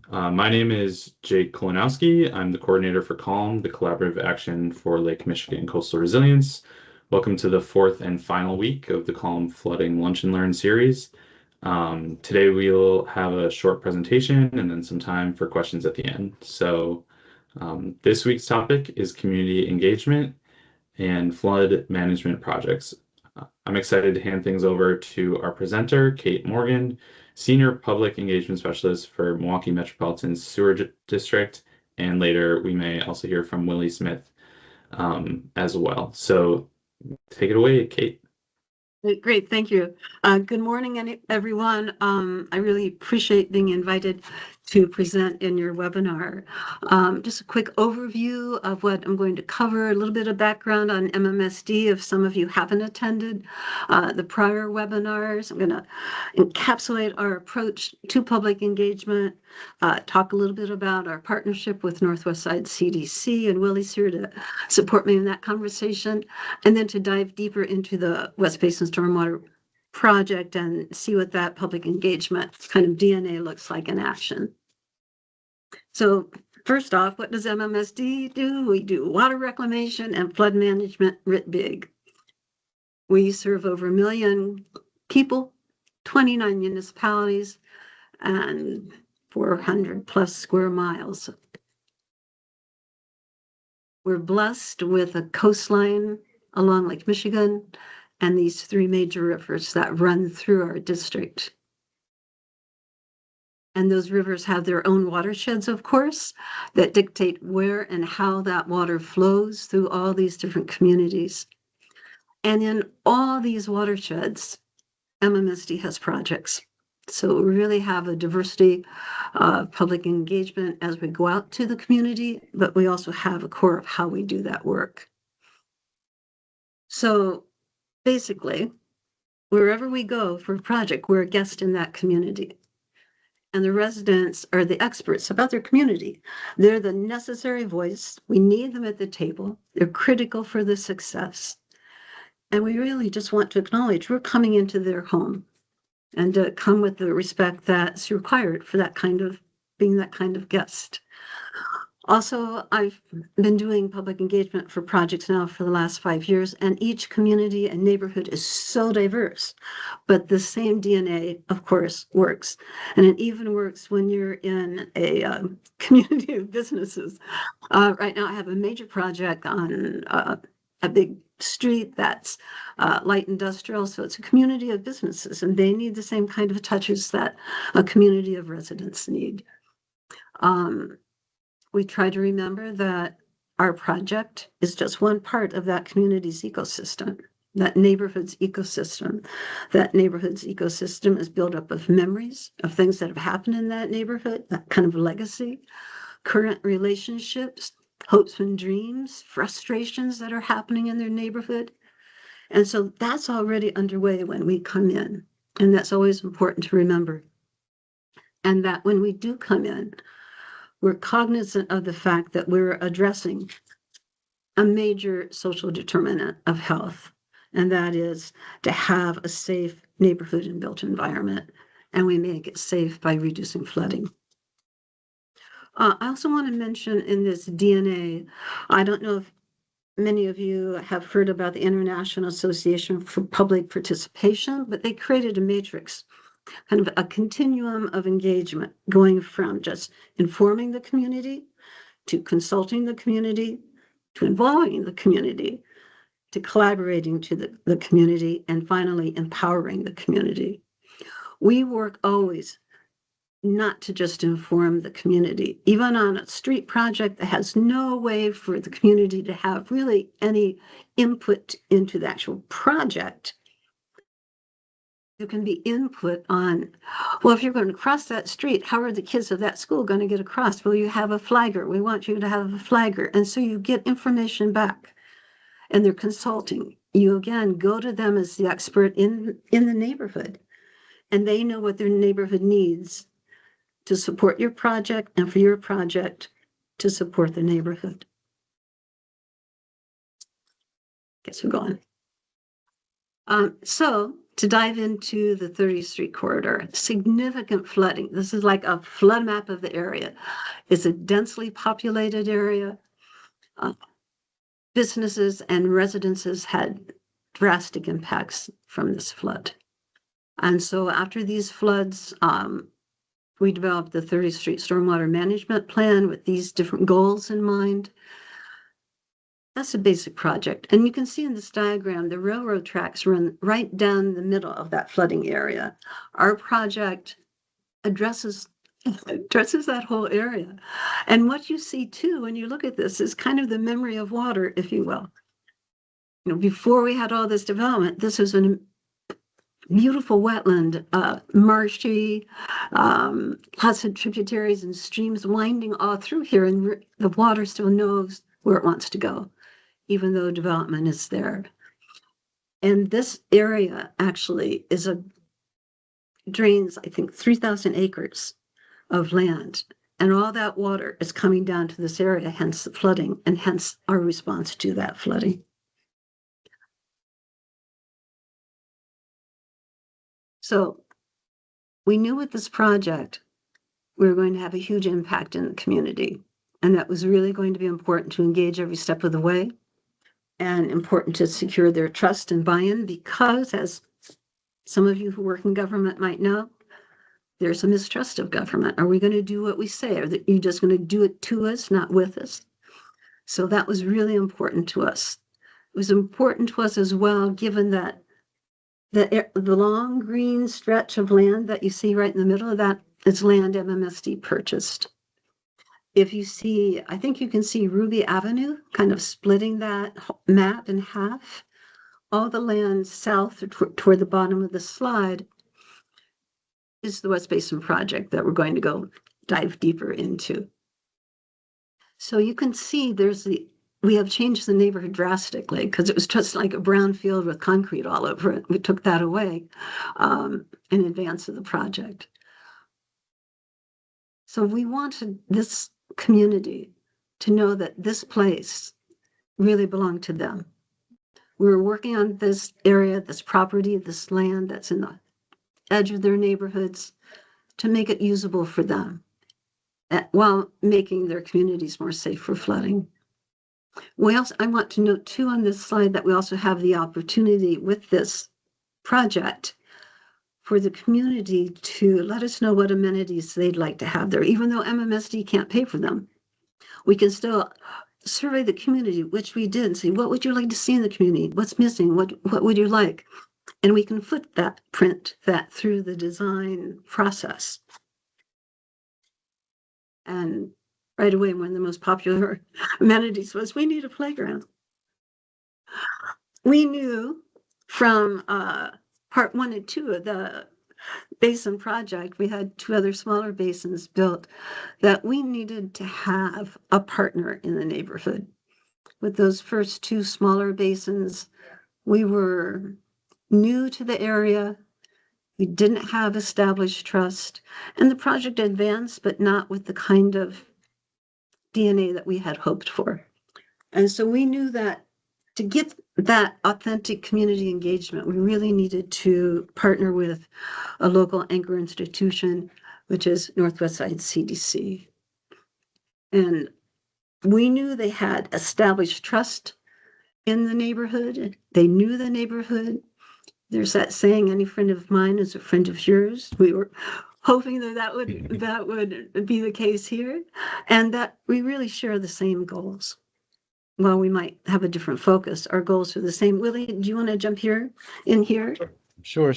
My name is Jake Kolonowski. I'm the coordinator for CALM, the Collaborative Action for Lake Michigan Coastal Resilience. Welcome to the fourth and final week of the CALM Flooding Lunch and Learn series. Today we'll have a short presentation and then some time for questions at the end. This week's topic is community engagement and flood management projects. I'm excited to hand things over to our presenter, Kate Morgan, Senior Public Engagement Specialist for Milwaukee Metropolitan Sewerage District, and later we may also hear from Willie Smith as well. So take it away, Kate. Great, thank you. Good morning, everyone. I really appreciate being invited to present in your webinar. Just a quick overview of what I'm going to cover, a little bit of background on MMSD if some of you haven't attended the prior webinars. I'm going to encapsulate our approach to public engagement, talk a little bit about our partnership with NWSCDC, and Willie's here to support me in that conversation, and then to dive deeper into the West Basin Stormwater Project and see what that public engagement kind of DNA looks like in action. So first off, what does MMSD do? We do water reclamation and flood management writ big. We serve over 1 million people, 29 municipalities, and 400 plus square miles. We're blessed with a coastline along Lake Michigan and these 3 major rivers that run through our district. And those rivers have their own watersheds, of course, that dictate where and how that water flows through all these different communities. And in all these watersheds, MMSD has projects. So we really have a diversity of public engagement as we go out to the community, but we also have a core of how we do that work. So basically, wherever we go for a project, we're a guest in that community. And the residents are the experts about their community. They're the necessary voice. We need them at the table. They're critical for the success. And we really just want to acknowledge we're coming into their home and to come with the respect that's required for that kind of being that kind of guest. Also, I've been doing public engagement for projects now for the last 5 years, and each community and neighborhood is so diverse, but the same DNA, of course, works. And it even works when you're in a community of businesses. Right now, I have a major project on a big street that's light industrial, so it's a community of businesses, and they need the same kind of touches that a community of residents need. We try to remember that our project is just one part of that community's ecosystem, that neighborhood's ecosystem. That neighborhood's ecosystem is built up of memories of things that have happened in that neighborhood, that kind of legacy, current relationships, hopes and dreams, frustrations that are happening in their neighborhood. And so that's already underway when we come in. And that's always important to remember. And that when we do come in, we're cognizant of the fact that we're addressing a major social determinant of health, and that is to have a safe neighborhood and built environment, and we make it safe by reducing flooding. I also want to mention in this DNA, I don't know if many of you have heard about the International Association for Public Participation, but they created a matrix, kind of a continuum of engagement going from just informing the community to consulting the community to involving the community to collaborating to the community and finally empowering the community. We work always not to just inform the community, even on a street project that has no way for the community to have really any input into the actual project. There can be input on, well, if you're going to cross that street, how are the kids of that school going to get across? Well, you have a flagger. We want you to have a flagger. And so you get information back and they're consulting. You again go to them as the expert in the neighborhood, and they know what their neighborhood needs to support your project and for your project to support the neighborhood. Guess we're going. So to dive into the 30th Street corridor, significant flooding. This is like a flood map of the area. It's a densely populated area. Businesses and residences had drastic impacts from this flood. And so after these floods, we developed the 30th Street Stormwater Management Plan with these different goals in mind. That's a basic project. And you can see in this diagram, the railroad tracks run right down the middle of that flooding area. Our project addresses that whole area. And what you see too, when you look at this, is kind of the memory of water, if you will. You know, before we had all this development, this was a beautiful wetland, marshy, lots of tributaries and streams winding all through here, and the water still knows where it wants to go, even though development is there. And this area actually drains, I think, 3,000 acres of land. And all that water is coming down to this area, hence the flooding, and hence our response to that flooding. So we knew with this project, we were going to have a huge impact in the community. And that was really going to be important to engage every step of the way, and important to secure their trust and buy-in, because as some of you who work in government might know, there's a mistrust of government. Are we going to do what we say? Are you just going to do it to us, not with us? So that was really important to us. It was important to us as well, given that the long green stretch of land that you see right in the middle of that is land MMSD purchased. If you see, I think you can see Ruby Avenue kind of splitting that map in half. All the land south toward the bottom of the slide is the West Basin project that we're going to go dive deeper into. So you can see we have changed the neighborhood drastically, because it was just like a brown field with concrete all over it. We took that away in advance of the project. So we wanted this community to know that this place really belonged to them. We were working on this area, this property, this land that's in the edge of their neighborhoods, to make it usable for them, while making their communities more safe for flooding. I want to note too on this slide that we also have the opportunity with this project for the community to let us know what amenities they'd like to have there. Even though MMSD can't pay for them, we can still survey the community, which we did, and say, what would you like to see in the community? What's missing? What would you like? And we can print that through the design process. And right away, one of the most popular amenities was, we need a playground. We knew from part 1 and 2 of the basin project, we had 2 other smaller basins built, that we needed to have a partner in the neighborhood. With those first 2 smaller basins, we were new to the area. We didn't have established trust, and the project advanced, but not with the kind of DNA that we had hoped for. And so we knew that to get that authentic community engagement, we really needed to partner with a local anchor institution, which is NWSCDC. And we knew they had established trust in the neighborhood. They knew the neighborhood. There's that saying, any friend of mine is a friend of yours. We were hoping that would be the case here, and that we really share the same goals. While we might have a different focus, our goals are the same. Willie, do you want to jump in here? Sure.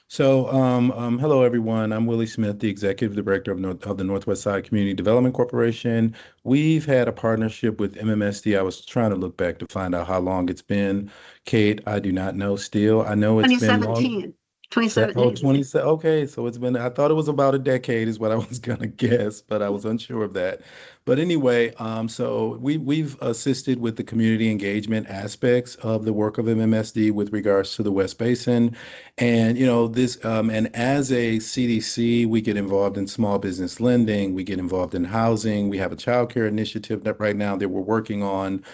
So, hello, everyone. I'm Willie Smith, the Executive Director of the Northwest Side Community Development Corporation. We've had a partnership with MMSD. I was trying to look back to find out how long it's been. Kate, I do not know still. I know it's been long. 2017. Okay, so it's been, I thought it was about a decade is what I was gonna guess, but I was unsure of that. But anyway, so we've assisted with the community engagement aspects of the work of MMSD with regards to the West Basin. And, and as a CDC, we get involved in small business lending, we get involved in housing, we have a child care initiative that right now that we're working on.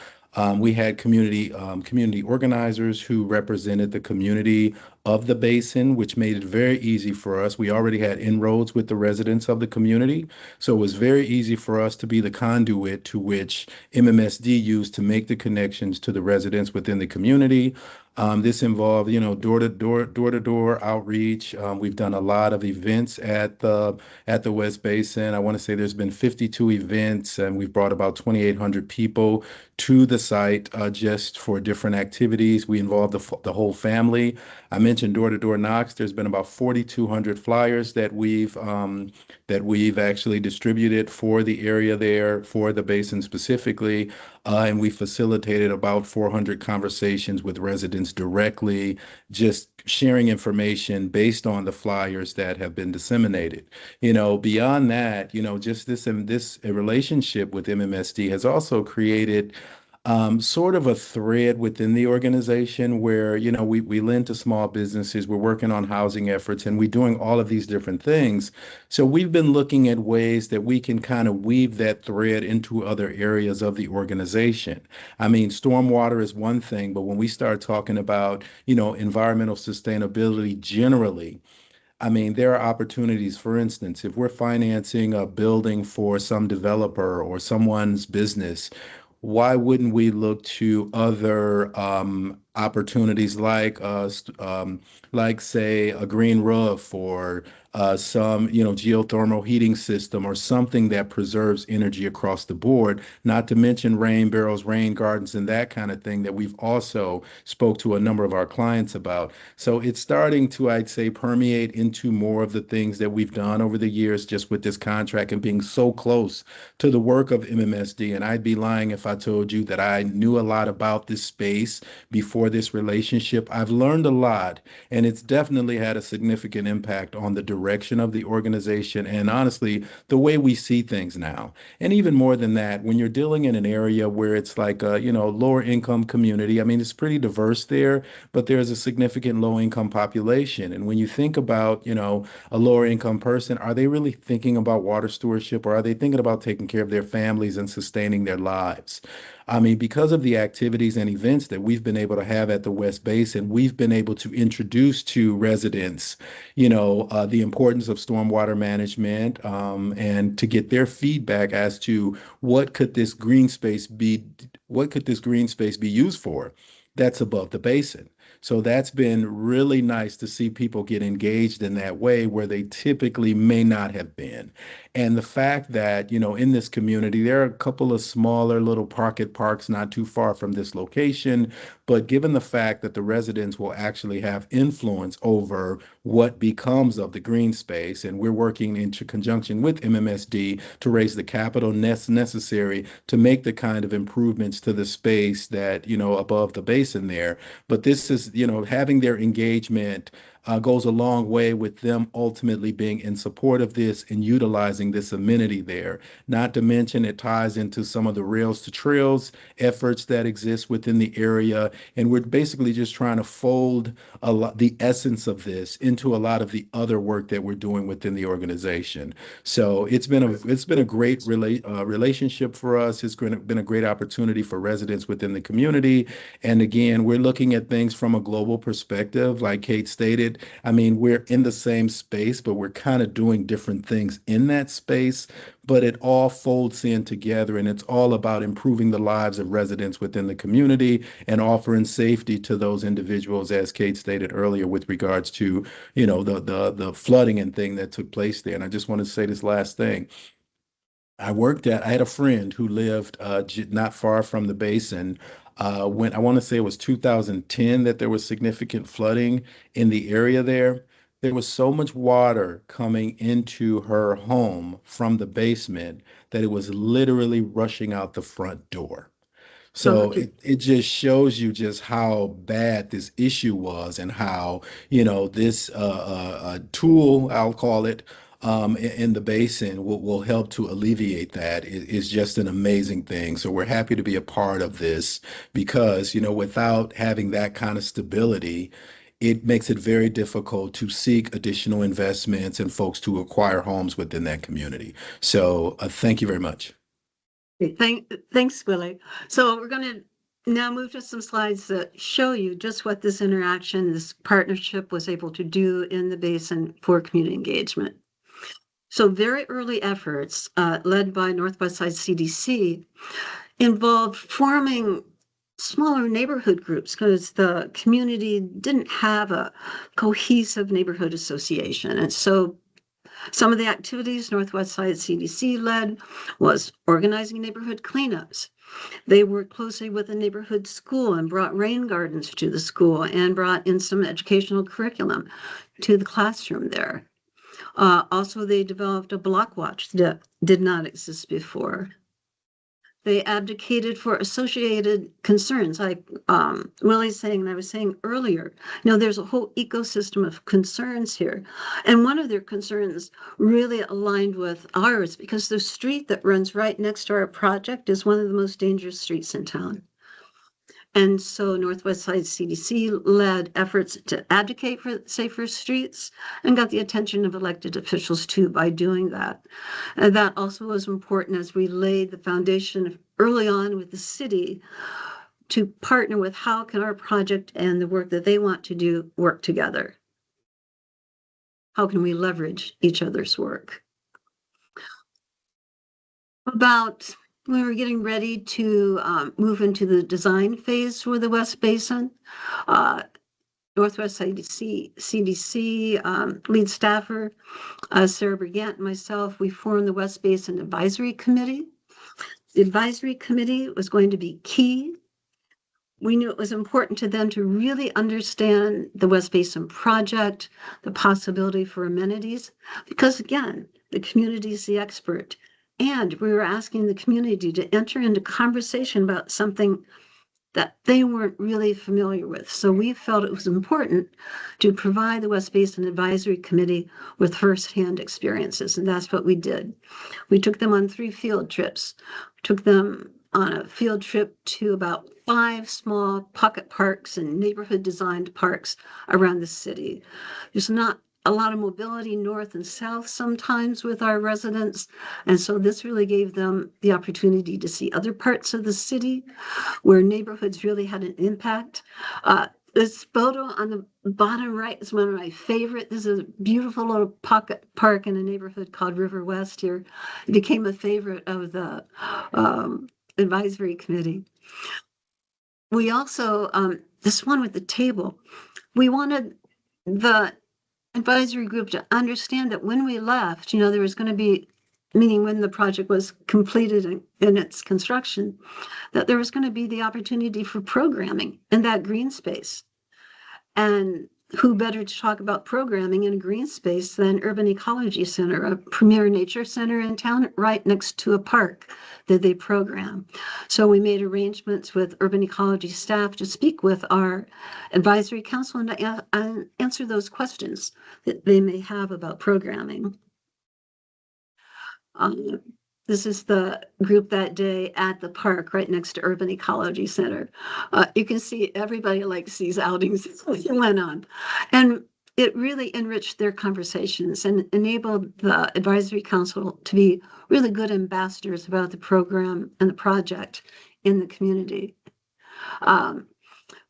We had community organizers who represented the community of the basin, which made it very easy for us. We already had inroads with the residents of the community, so it was very easy for us to be the conduit to which MMSD used to make the connections to the residents within the community. This involved, door-to-door outreach. We've done a lot of events at the West Basin. I want to say there's been 52 events, and we've brought about 2,800 people to the site just for different activities. We involved the whole family. I mentioned door-to-door knocks. There's been about 4,200 flyers that we've actually distributed for the area there, for the basin specifically. And we facilitated about 400 conversations with residents directly, just sharing information based on the flyers that have been disseminated. Beyond that, just this a relationship with MMSD has also created sort of a thread within the organization where, we lend to small businesses, we're working on housing efforts, and we're doing all of these different things. So we've been looking at ways that we can kind of weave that thread into other areas of the organization. I mean, stormwater is one thing, but when we start talking about, environmental sustainability generally, I mean, there are opportunities. For instance, if we're financing a building for some developer or someone's business, why wouldn't we look to other opportunities like say a green roof or some geothermal heating system or something that preserves energy across the board, not to mention rain barrels, rain gardens, and that kind of thing that we've also spoke to a number of our clients about. So it's starting to, I'd say, permeate into more of the things that we've done over the years just with this contract and being so close to the work of MMSD. And I'd be lying if I told you that I knew a lot about this space before this relationship. I've learned a lot, and it's definitely had a significant impact on the direction of the organization and honestly, the way we see things now. And even more than that, when you're dealing in an area where it's like a, lower income community, I mean, it's pretty diverse there, but there's a significant low income population. And when you think about, a lower income person, are they really thinking about water stewardship or are they thinking about taking care of their families and sustaining their lives? I mean, because of the activities and events that we've been able to have at the West Basin, we've been able to introduce to residents, the importance of stormwater management, and to get their feedback as to what could this green space be used for that's above the basin. So that's been really nice to see people get engaged in that way where they typically may not have been. And the fact that, in this community, there are a couple of smaller little pocket parks not too far from this location. But given the fact that the residents will actually have influence over what becomes of the green space, and we're working in conjunction with MMSD to raise the capital necessary to make the kind of improvements to the space that, above the basin there. But this is, having their engagement goes a long way with them ultimately being in support of this and utilizing this amenity there. Not to mention it ties into some of the rails to trails efforts that exist within the area. And we're basically just trying to fold the essence of this into a lot of the other work that we're doing within the organization. So it's been a great relationship for us. It's been a great opportunity for residents within the community. And again, we're looking at things from a global perspective, like Kate stated. I mean, we're in the same space, but we're kind of doing different things in that space, but it all folds in together and it's all about improving the lives of residents within the community and offering safety to those individuals, as Kate stated earlier, with regards to, the flooding and thing that took place there. And I just want to say this last thing. I had a friend who lived not far from the basin. When I want to say it was 2010 that there was significant flooding in the area there. There was so much water coming into her home from the basement that it was literally rushing out the front door. Oh, So it just shows you just how bad this issue was and how, this tool, I'll call it, in the basin will help to alleviate that is just an amazing thing. So we're happy to be a part of this because, without having that kind of stability, it makes it very difficult to seek additional investments and folks to acquire homes within that community. So thank you very much. thanks, Willie. So we're going to now move to some slides that show you just what this interaction, this partnership was able to do in the basin for community engagement. So very early efforts led by Northwest Side CDC involved forming smaller neighborhood groups because the community didn't have a cohesive neighborhood association. And so some of the activities Northwest Side CDC led was organizing neighborhood cleanups. They worked closely with the neighborhood school and brought rain gardens to the school and brought in some educational curriculum to the classroom there. Also, they developed a block watch that did not exist before. They advocated for associated concerns, like Willie's saying, and I was saying earlier, there's a whole ecosystem of concerns here. And one of their concerns really aligned with ours because the street that runs right next to our project is one of the most dangerous streets in town. And so Northwest Side CDC led efforts to advocate for safer streets and got the attention of elected officials too by doing that. And that also was important as we laid the foundation early on with the city to partner with how can our project and the work that they want to do work together. How can we leverage each other's work? We were getting ready to move into the design phase for the West Basin. Northwest CDC lead staffer, Sarah Brigant, and myself, we formed the West Basin Advisory Committee. The advisory committee was going to be key. We knew it was important to them to really understand the West Basin project, the possibility for amenities, because again, the community is the expert. And we were asking the community to enter into conversation about something that they weren't really familiar with. So we felt it was important to provide the West Basin Advisory Committee with firsthand experiences, and that's what we did. We took them on 3 field trips. We took them on a field trip to about 5 small pocket parks and neighborhood designed parks around the city. There's not a lot of mobility north and south sometimes with our residents. And so this really gave them the opportunity to see other parts of the city where neighborhoods really had an impact. This photo on the bottom right is one of my favorite. This is a beautiful little pocket park in a neighborhood called River West here. It became a favorite of the advisory committee. We also, this one with the table, we wanted the advisory group to understand that when we left, there was going to be, meaning when the project was completed in its construction, that there was going to be the opportunity for programming in that green space. And who better to talk about programming in a green space than Urban Ecology Center, a premier nature center in town right next to a park that they program. So we made arrangements with Urban Ecology staff to speak with our advisory council and to answer those questions that they may have about programming. This is the group that day at the park right next to Urban Ecology Center. You can see everybody likes these outings that went on. And it really enriched their conversations and enabled the advisory council to be really good ambassadors about the program and the project in the community.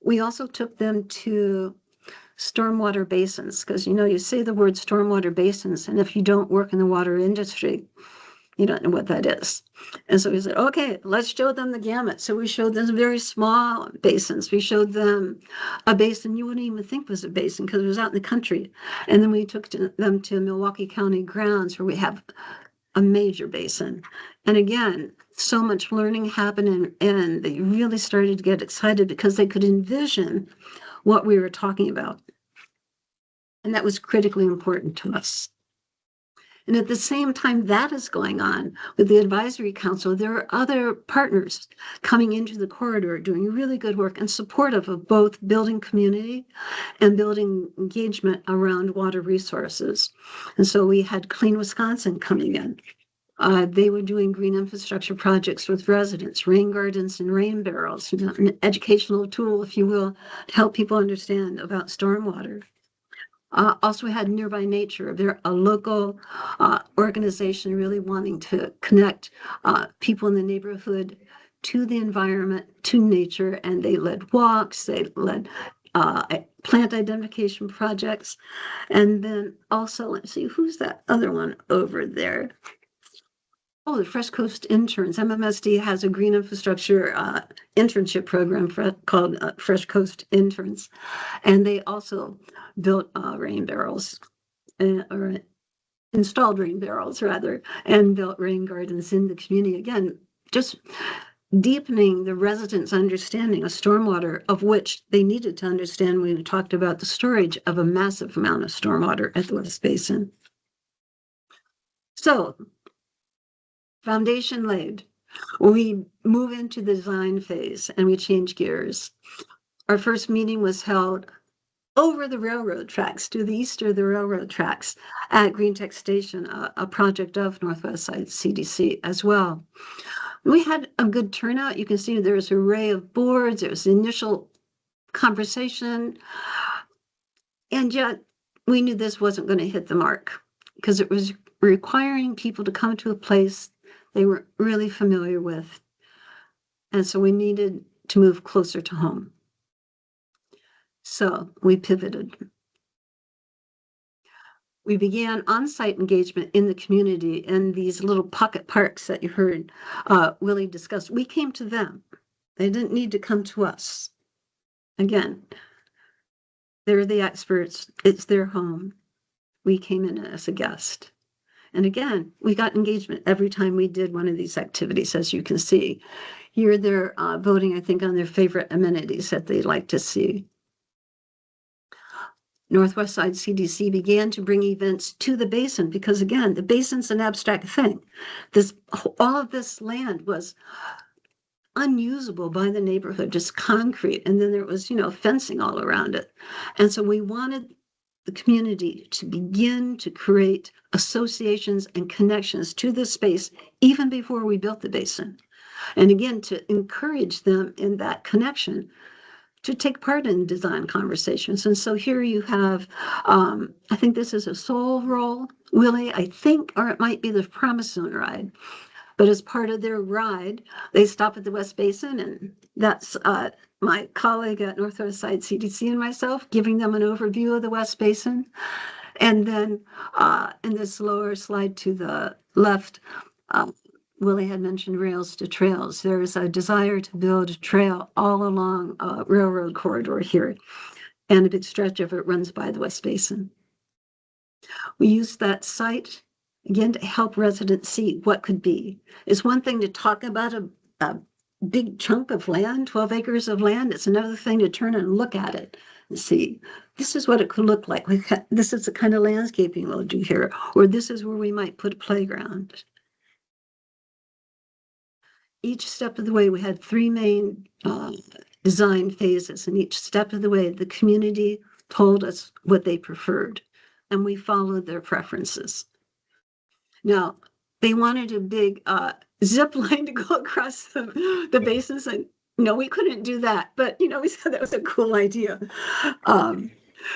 We also took them to stormwater basins because, you say the word stormwater basins, and if you don't work in the water industry, you don't know what that is. And so we said, okay, let's show them the gamut. So we showed them very small basins. We showed them a basin you wouldn't even think was a basin because it was out in the country. And then we took them to Milwaukee County grounds where we have a major basin. And again, so much learning happened and they really started to get excited because they could envision what we were talking about. And that was critically important to us. And at the same time that is going on with the advisory council, there are other partners coming into the corridor doing really good work and supportive of both building community and building engagement around water resources. And so we had Clean Wisconsin coming in. They were doing green infrastructure projects with residents, rain gardens and rain barrels, an educational tool, if you will, to help people understand about stormwater. Also, we had Nearby Nature. They're a local organization really wanting to connect people in the neighborhood to the environment, to nature, and they led walks, they led plant identification projects. And then also, let's see, who's that other one over there? Oh, the Fresh Coast Interns. MMSD has a green infrastructure internship program called Fresh Coast Interns. And they also built rain barrels, or installed rain barrels rather, and built rain gardens in the community. Again, just deepening the residents' understanding of stormwater, of which they needed to understand when we talked about the storage of a massive amount of stormwater at the West Basin. So, foundation laid. We move into the design phase and we change gears. Our first meeting was held over the railroad tracks, to the east of the railroad tracks at Green Tech Station, a project of NWSCDC as well. We had a good turnout. You can see there's an array of boards. There was initial conversation. And yet we knew this wasn't going to hit the mark because it was requiring people to come to a place they were really familiar with. And so we needed to move closer to home. So we pivoted. We began on-site engagement in the community in these little pocket parks that you heard Willie discuss. We came to them. They didn't need to come to us. Again, they're the experts. It's their home. We came in as a guest. And again, we got engagement every time we did one of these activities, as you can see. Here they're voting, I think, on their favorite amenities that they'd like to see. NWSCDC began to bring events to the basin because, again, the basin's an abstract thing. All of this land was unusable by the neighborhood, just concrete. And then there was, fencing all around it. And so we wanted the community to begin to create associations and connections to this space even before we built the basin. And again, to encourage them in that connection to take part in design conversations. And so here you have, I think this is a soul roll, Willie, I think, or it might be the Promise Zone ride. But as part of their ride, they stop at the West Basin, and that's my colleague at NWSCDC and myself giving them an overview of the West Basin. And then in this lower slide to the left, Willie had mentioned rails to trails. There is a desire to build a trail all along a railroad corridor here, and a big stretch of it runs by the West Basin. We used that site, again, to help residents see what could be. It's one thing to talk about a big chunk of land, 12 acres of land. It's another thing to turn and look at it and see, this is what it could look like. This is the kind of landscaping we'll do here, or this is where we might put a playground. Each step of the way, we had three main design phases, and each step of the way, the community told us what they preferred, and we followed their preferences. Now, they wanted a big zip line to go across the basins, and no, we couldn't do that, but we said that was a cool idea.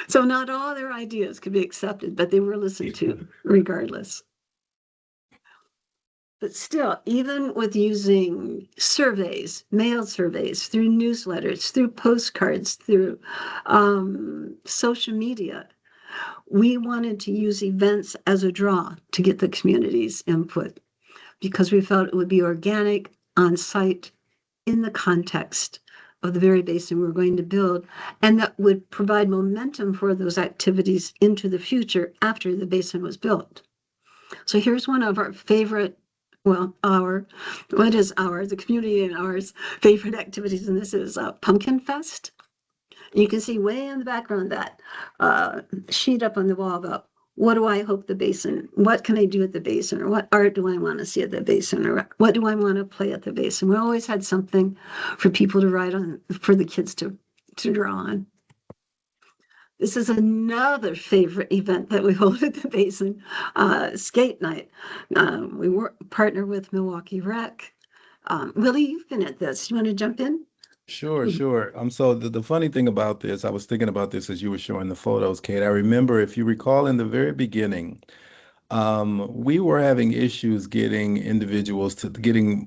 So not all their ideas could be accepted, but they were listened to regardless. But still, even with using surveys, mail surveys, through newsletters, through postcards, through social media, we wanted to use events as a draw to get the community's input because we felt it would be organic, on site, in the context of the very basin we were going to build, and that would provide momentum for those activities into the future after the basin was built. So here's one of our favorite, the community and ours favorite activities, and this is Pumpkin Fest. You can see way in the background that sheet up on the wall about what do I hope the basin, what can I do at the basin, or what art do I want to see at the basin, or what do I want to play at the basin. We always had something for people to write on, for the kids to draw on. This is another favorite event that we hold at the basin, skate night. We partner with Milwaukee Rec. Willie, you've been at this. You want to jump in? Sure. So the funny thing about this, I was thinking about this as you were showing the photos, Kate. I remember, if you recall, in the very beginning, We were having issues getting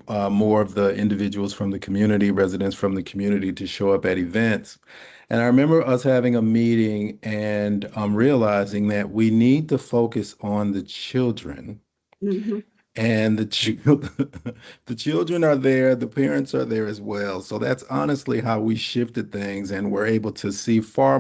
more of the individuals from the community, residents from the community to show up at events. And I remember us having a meeting and realizing that we need to focus on the children. Mhm. And the children are there, the parents are there as well. So that's honestly how we shifted things, and we're able to see far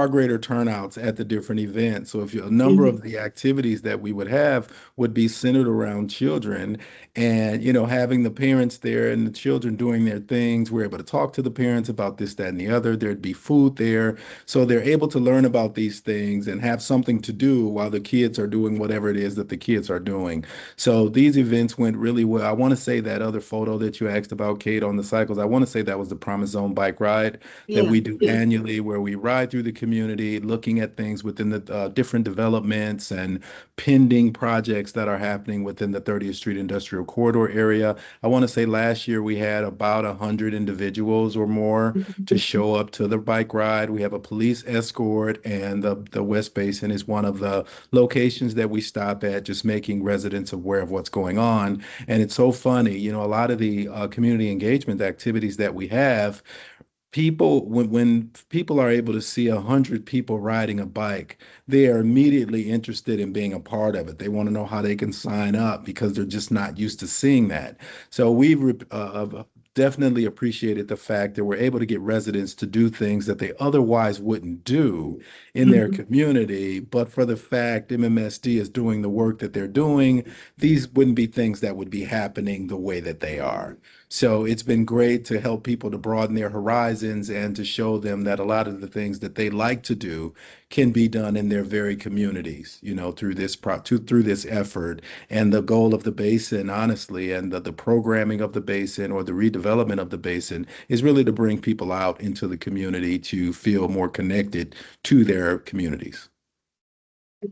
greater turnouts at the different events. So if a number Mhm. of the activities that we would have would be centered around children, and having the parents there and the children doing their things, we're able to talk to the parents about this, that, and the other. There'd be food there. So they're able to learn about these things and have something to do while the kids are doing whatever it is that the kids are doing. So these events went really well. I want to say that other photo that you asked about, Kate, on the cycles, I want to say that was the Promise Zone bike ride that Yeah. we do annually, where we ride through the community, looking at things within the different developments and pending projects that are happening within the 30th Street Industrial Corridor area. I want to say last year we had about 100 individuals or more to show up to the bike ride. We have a police escort, and the West Basin is one of the locations that we stop at, just making residents aware of what's going on. And it's so funny, a lot of the community engagement activities that we have, when people are able to see 100 people riding a bike, they are immediately interested in being a part of it. They want to know how they can sign up because they're just not used to seeing that. So we've definitely appreciated the fact that we're able to get residents to do things that they otherwise wouldn't do in their Mhm. community. But for the fact MMSD is doing the work that they're doing, these wouldn't be things that would be happening the way that they are. So it's been great to help people to broaden their horizons and to show them that a lot of the things that they like to do can be done in their very communities, through this effort. And the goal of the basin, honestly, and the programming of the basin or the redevelopment of the basin is really to bring people out into the community to feel more connected to their communities.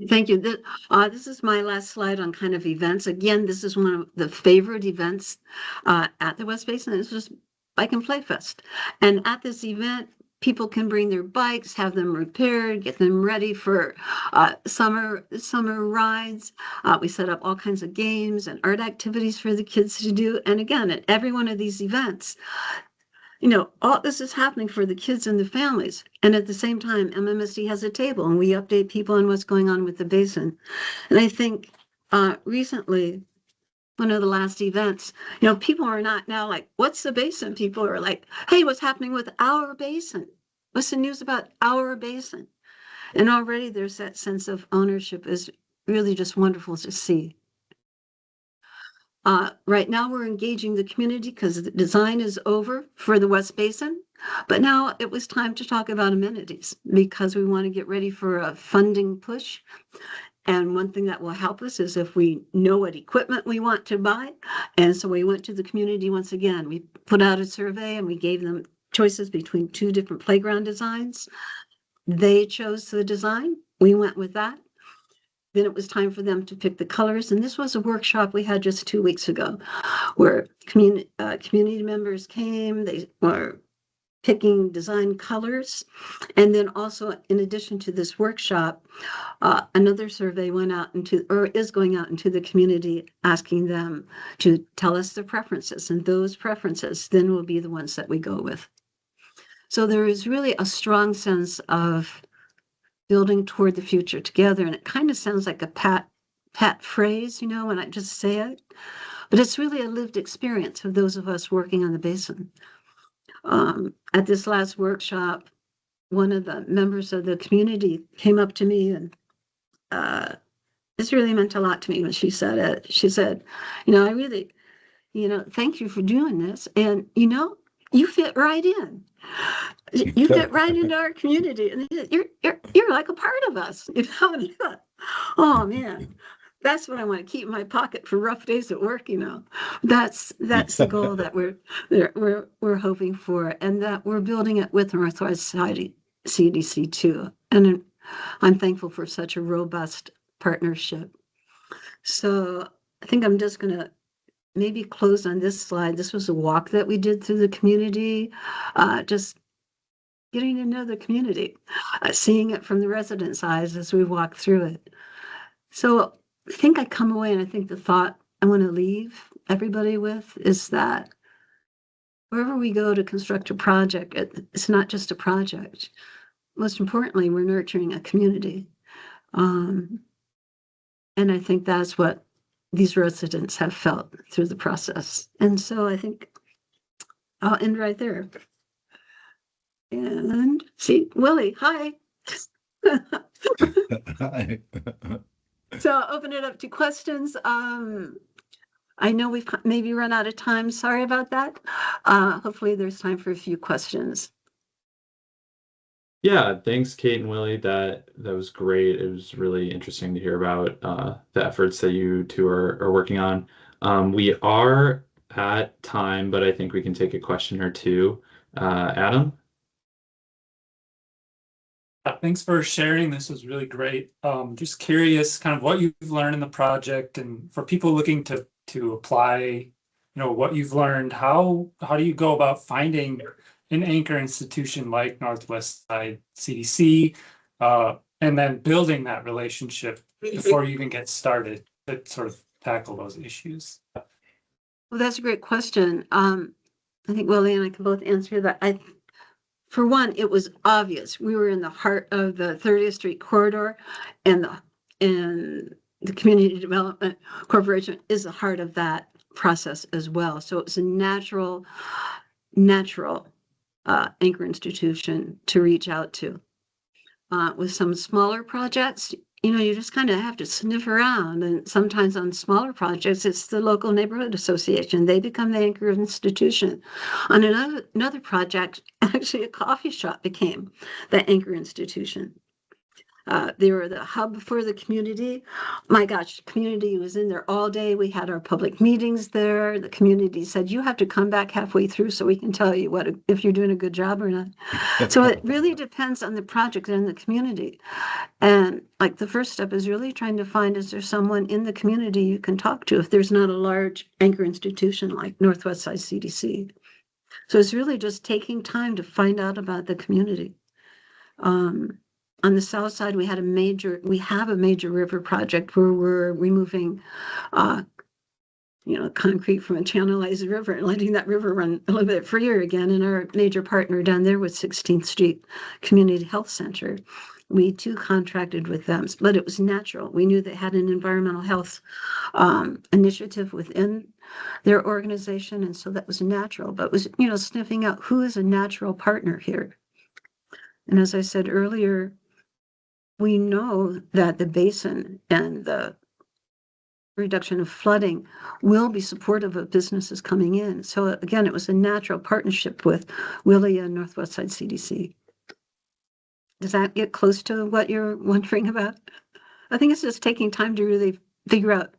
Thank you. This is my last slide on kind of events. Again, this is one of the favorite events at the West Basin. It's just Bike and Play Fest. And at this event, people can bring their bikes, have them repaired, get them ready for summer rides. We set up all kinds of games and art activities for the kids to do. And again, at every one of these events, all this is happening for the kids and the families. And at the same time, MMSD has a table and we update people on what's going on with the basin. And I think recently, one of the last events, people are not now like, what's the basin? People are like, hey, what's happening with our basin? What's the news about our basin? And already there's that sense of ownership is really just wonderful to see. Right now, we're engaging the community because the design is over for the West Basin. But now it was time to talk about amenities because we want to get ready for a funding push. And one thing that will help us is if we know what equipment we want to buy. And so we went to the community once again. We put out a survey and we gave them choices between two different playground designs. They chose the design. We went with that. Then it was time for them to pick the colors. And this was a workshop we had just 2 weeks ago where community members came, they were picking design colors. And then also, in addition to this workshop, another survey went out or is going out into the community, asking them to tell us their preferences. And those preferences then will be the ones that we go with. So there is really a strong sense of building toward the future together. And it kind of sounds like a pat phrase, when I just say it, but it's really a lived experience of those of us working on the basin. At this last workshop, one of the members of the community came up to me and this really meant a lot to me when she said it. She said, I really, thank you for doing this. And, you fit right in. You fit right into our community, and you're like a part of us. Oh man, that's what I want to keep in my pocket for rough days at work. That's the goal that we're hoping for, and that we're building it with Northwest Side CDC too. And I'm thankful for such a robust partnership. So I think I'm just gonna maybe close on this slide. This was a walk that we did through the community, just getting to know the community, seeing it from the residents' eyes as we walk through it. So think I come away and I think the thought I want to leave everybody with is that wherever we go to construct a project, it's not just a project. Most importantly, we're nurturing a community. And I think that's what these residents have felt through the process. And so I think I'll end right there. And see, Willie, hi. Hi. So I'll open it up to questions. I know we've maybe run out of time. Sorry about that. Hopefully there's time for a few questions. Yeah, thanks, Kate and Willie. That was great. It was really interesting to hear about the efforts that you two are working on. We are at time, but I think we can take a question or two. Adam? Thanks for sharing. This was really great. Just curious kind of what you've learned in the project, and for people looking to apply, what you've learned, how do you go about finding an anchor institution like Northwest Side CDC, and then building that relationship before you even get started to sort of tackle those issues? Well, that's a great question. I think Willie and I can both answer that. For one, it was obvious we were in the heart of the 30th Street corridor, and the Community Development Corporation is the heart of that process as well. So it was a natural anchor institution to reach out to. With some smaller projects, you just kind of have to sniff around. And sometimes on smaller projects, it's the local neighborhood association. They become the anchor institution. On another project, actually a coffee shop became the anchor institution. They were the hub for the community. My gosh, the community was in there all day. We had our public meetings there. The community said, you have to come back halfway through so we can tell you if you're doing a good job or not. So it really depends on the project and the community. And like the first step is really trying to find, is there someone in the community you can talk to if there's not a large anchor institution like Northwest Side CDC. So it's really just taking time to find out about the community. On the south side, we have a major river project where we're removing, concrete from a channelized river and letting that river run a little bit freer again. And our major partner down there was 16th Street Community Health Center. We too contracted with them, but it was natural. We knew they had an environmental health initiative within their organization, and so that was natural. But it was, sniffing out who is a natural partner here. And as I said earlier, we know that the basin and the reduction of flooding will be supportive of businesses coming in. So again, it was a natural partnership with Willie and Northwest Side CDC. Does that get close to what you're wondering about? I think it's just taking time to really figure out,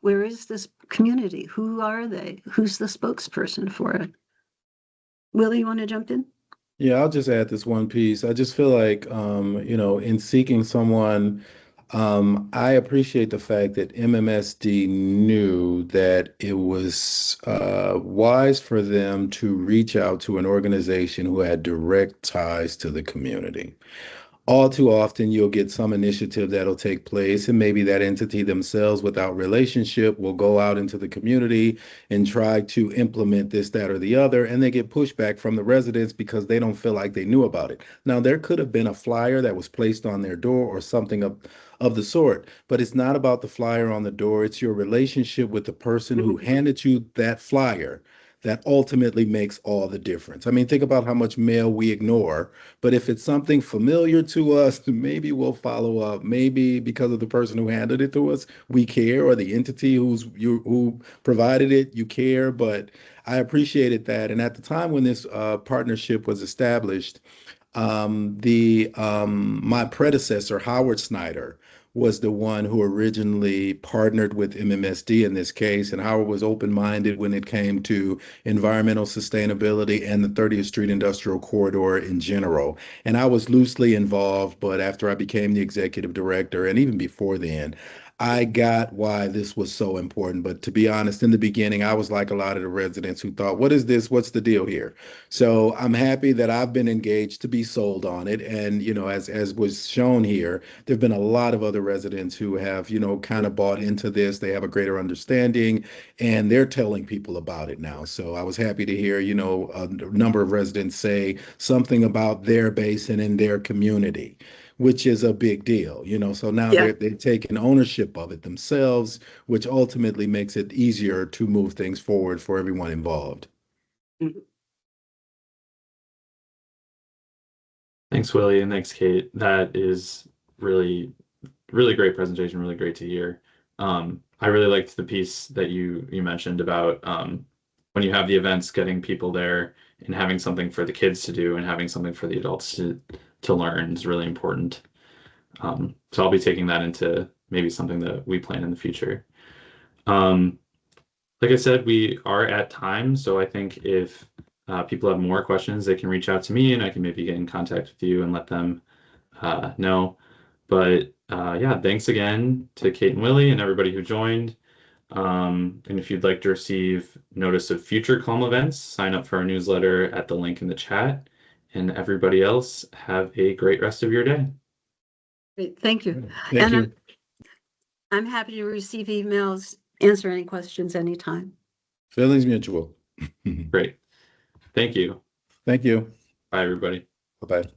where is this community? Who are they? Who's the spokesperson for it? Willie, you want to jump in? Yeah, I'll just add this one piece. I just feel like, in seeking someone, I appreciate the fact that MMSD knew that it was wise for them to reach out to an organization who had direct ties to the community. All too often, you'll get some initiative that'll take place, and maybe that entity themselves, without relationship, will go out into the community and try to implement this, that, or the other, and they get pushback from the residents because they don't feel like they knew about it. Now, there could have been a flyer that was placed on their door or something of the sort, but it's not about the flyer on the door. It's your relationship with the person who handed you that flyer that ultimately makes all the difference. I mean, think about how much mail we ignore, but if it's something familiar to us, maybe we'll follow up. Maybe because of the person who handed it to us, we care, or the entity who provided it, you care. But I appreciated that. And at the time when this partnership was established, my predecessor, Howard Snyder, was the one who originally partnered with MMSD in this case, and Howard was open-minded when it came to environmental sustainability and the 30th Street Industrial Corridor in general. And I was loosely involved, but after I became the executive director, and even before then, I got why this was so important. But to be honest, in the beginning, I was like a lot of the residents who thought, what is this? What's the deal here? So I'm happy that I've been engaged to be sold on it. And, as was shown here, there have been a lot of other residents who have, kind of bought into this. They have a greater understanding and they're telling people about it now. So I was happy to hear, a number of residents say something about their basin and their community, which is a big deal, so now Yeah. they're taking ownership of it themselves, which ultimately makes it easier to move things forward for everyone involved. Thanks, Willie, and thanks, Kate. That is really, really great presentation, really great to hear. I really liked the piece that you mentioned about when you have the events, getting people there and having something for the kids to do and having something for the adults to learn is really important. So I'll be taking that into maybe something that we plan in the future. Like I said, we are at time, so I think if people have more questions, they can reach out to me and I can maybe get in contact with you and let them know. But yeah, thanks again to Kate and Willie and everybody who joined. And if you'd like to receive notice of future Calm events, sign up for our newsletter at the link in the chat. And everybody else, have a great rest of your day. Great, thank you. Thank And you. I'm happy to receive emails, answer any questions anytime. Feelings mutual. Great. Thank you. Thank you. Bye, everybody. Bye-bye.